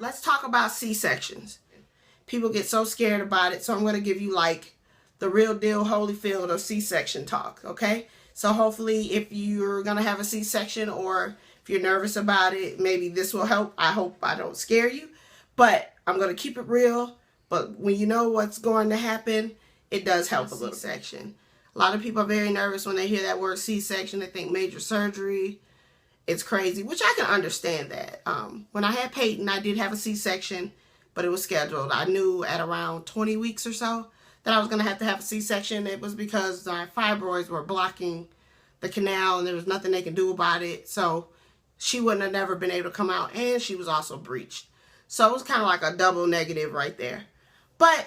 let's talk about C-sections. People get so scared about it, so I'm going to give you like the real deal Holyfield of C-section talk, okay? So hopefully if you're going to have a C-section or if you're nervous about it, maybe this will help. I hope I don't scare you, but I'm going to keep it real. But when you know what's going to happen, it does help a little. C-section. A lot of people are very nervous when they hear that word C-section. They think major surgery. It's crazy, which I can understand that. When I had Peyton, I did have a C-section, but it was scheduled. I knew at around 20 weeks or so that I was going to have a C-section. It was because my fibroids were blocking the canal and there was nothing they could do about it. So she wouldn't have never been able to come out, and she was also breached. So it was kind of like a double negative right there. But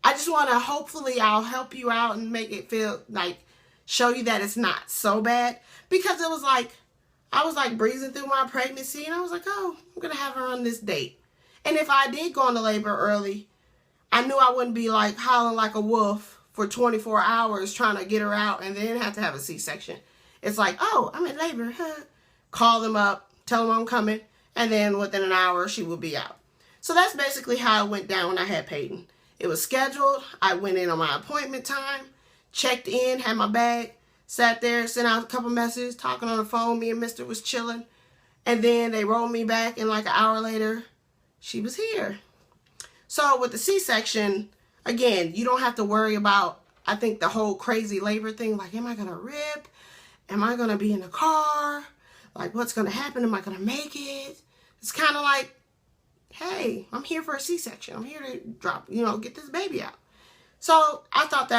I just want to, hopefully I'll help you out and make it feel like, show you that it's not so bad. Because it was like, I was like breezing through my pregnancy and I was like, oh, I'm going to have her on this date. And if I did go into labor early, I knew I wouldn't be like howling like a wolf for 24 hours trying to get her out and then have to have a C-section. It's like, oh, I'm in labor. Huh? Call them up, tell them I'm coming, and then within an hour she will be out. So that's basically how it went down when I had Peyton. It was scheduled. I went in on my appointment time, checked in, had my bag, sat there, sent out a couple messages, talking on the phone. Me and Mr. was chilling. And then they rolled me back, and like an hour later, she was here. So with the C-section, again, you don't have to worry about, I think, the whole crazy labor thing. Like, am I going to rip? Am I going to be in the car? Like, what's going to happen? Am I going to make it? It's kind of like, hey, I'm here for a C-section. I'm here to drop, get this baby out. So I thought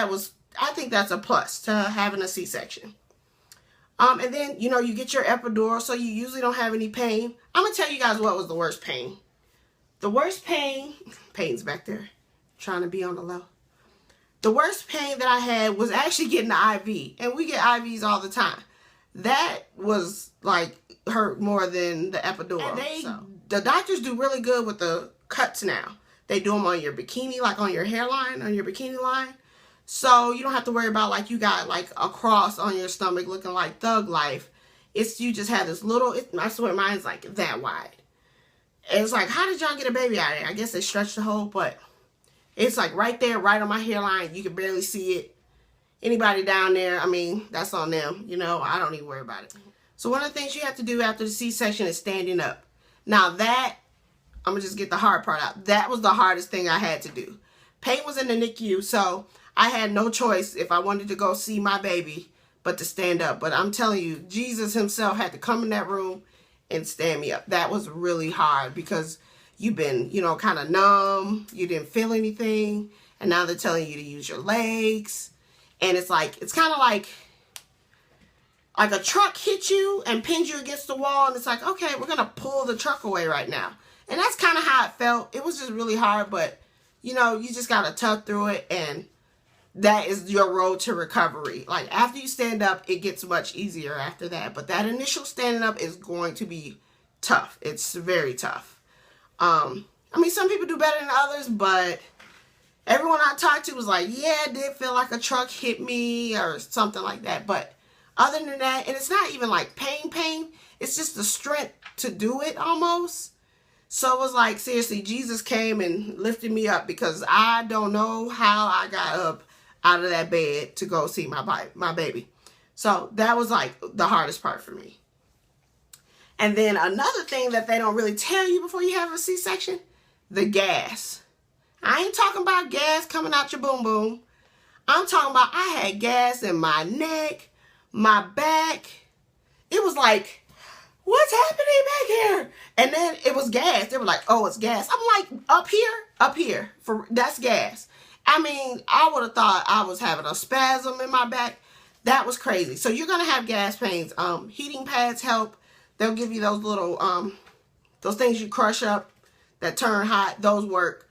I think that's a plus to having a C-section. And then, you get your epidural, so you usually don't have any pain. I'm going to tell you guys what was the worst pain. The worst pain, Peyton's back there trying to be on the low. The worst pain that I had was actually getting the IV. And we get IVs all the time. That was like hurt more than the epidural. And the doctors do really good with the cuts now. They do them on your bikini, like on your hairline, on your bikini line. So you don't have to worry about like you got like a cross on your stomach looking like Thug Life. You just have this little, I swear mine's like that wide. And it's like, how did y'all get a baby out of there? I guess they stretched the hole, but it's like right there, right on my hairline. You can barely see it. Anybody down there, I mean, that's on them. I don't even worry about it. So one of the things you have to do after the C-section is standing up. Now that, I'm going to just get the hard part out. That was the hardest thing I had to do. Peyton was in the NICU, so I had no choice if I wanted to go see my baby but to stand up. But I'm telling you, Jesus himself had to come in that room and stand me up. That was really hard because you've been, kind of numb. You didn't feel anything. And now they're telling you to use your legs. And it's kind of like a truck hit you and pinned you against the wall. And it's like, okay, we're going to pull the truck away right now. And that's kind of how it felt. It was just really hard. But, you just got to tough through it. And that is your road to recovery. Like, after you stand up, it gets much easier after that. But that initial standing up is going to be tough. It's very tough. I mean, some people do better than others, but everyone I talked to was like, yeah, it did feel like a truck hit me or something like that. But other than that, and it's not even like pain. It's just the strength to do it almost. So it was like, seriously, Jesus came and lifted me up because I don't know how I got up out of that bed to go see my baby. So that was like the hardest part for me. And then another thing that they don't really tell you before you have a C-section, the gas. I ain't talking about gas coming out your boom boom. I'm talking about I had gas in my neck, my back. It was like, what's happening back here? And then it was gas. They were like, oh, it's gas. I'm like, up here, that's gas. I mean, I would have thought I was having a spasm in my back. That was crazy. So you're going to have gas pains. Heating pads help. They'll give you those little, those things you crush up that turn hot. Those work.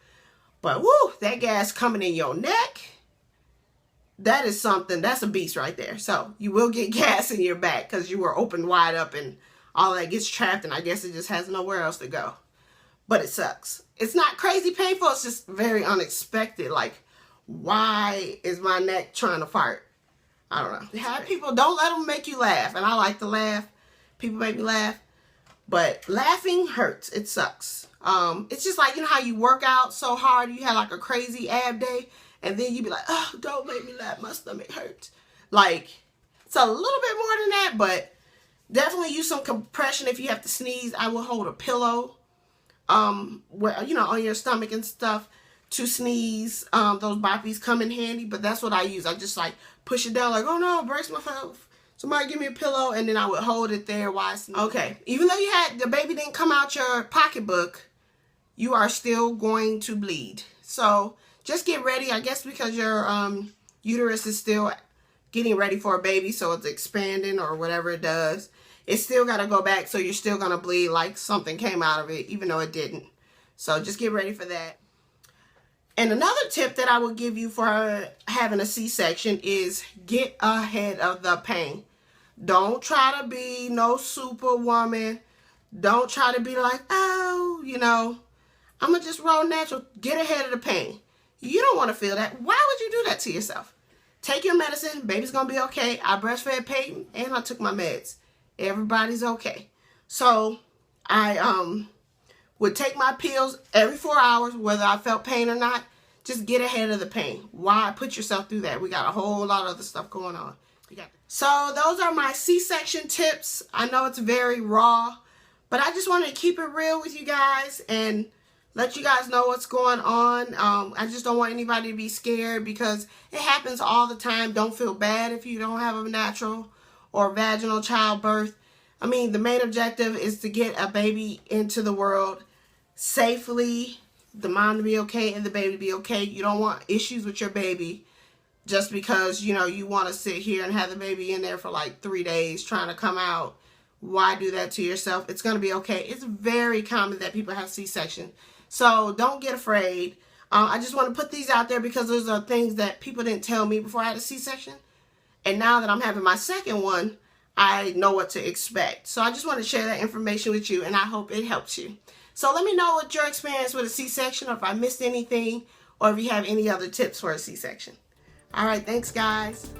But whoo, that gas coming in your neck, that is something, that's a beast right there. So you will get gas in your back because you were open wide up and all that gets trapped, and I guess it just has nowhere else to go. But it sucks. It's not crazy painful. It's just very unexpected. Like, why is my neck trying to fart? I don't know. Have people, don't let them make you laugh. And I like to laugh. People make me laugh. But laughing hurts. It sucks. It's just like, you know how you work out so hard, you have like a crazy ab day, and then you be like, oh, don't make me laugh, my stomach hurts. Like, it's a little bit more than that, but definitely use some compression if you have to sneeze. I will hold a pillow, where, you know, on your stomach and stuff to sneeze. Those boppies come in handy, but that's what I use. I just like push it down like, oh no, brace myself. Somebody give me a pillow, and then I would hold it there while I sneeze. Okay, even though the baby didn't come out your pocketbook, you are still going to bleed. So just get ready, I guess, because your uterus is still getting ready for a baby, so it's expanding or whatever it does. It's still got to go back, so you're still going to bleed like something came out of it, even though it didn't. So just get ready for that. And another tip that I would give you for having a C-section is get ahead of the pain. Don't try to be no superwoman. Don't try to be like, oh, you know, I'm going to just roll natural. Get ahead of the pain. You don't want to feel that. Why would you do that to yourself? Take your medicine. Baby's going to be okay. I breastfed Peyton and I took my meds. Everybody's okay. So I would take my pills every 4 hours, whether I felt pain or not. Just get ahead of the pain. Why put yourself through that? We got a whole lot of other stuff going on. So those are my C-section tips. I know it's very raw, but I just wanted to keep it real with you guys and let you guys know what's going on. I just don't want anybody to be scared because it happens all the time. Don't feel bad if you don't have a natural or vaginal childbirth. I mean, the main objective is to get a baby into the world safely, the mom to be okay and the baby to be okay. You don't want issues with your baby just because, you know, you want to sit here and have the baby in there for like 3 days trying to come out. Why do that to yourself? It's going to be okay. It's very common that people have C-section. So don't get afraid. I just want to put these out there because those are things that people didn't tell me before I had a C-section. And now that I'm having my second one, I know what to expect. So I just want to share that information with you, and I hope it helps you. So let me know what your experience with a C-section, or if I missed anything, or if you have any other tips for a C-section. All right, thanks, guys.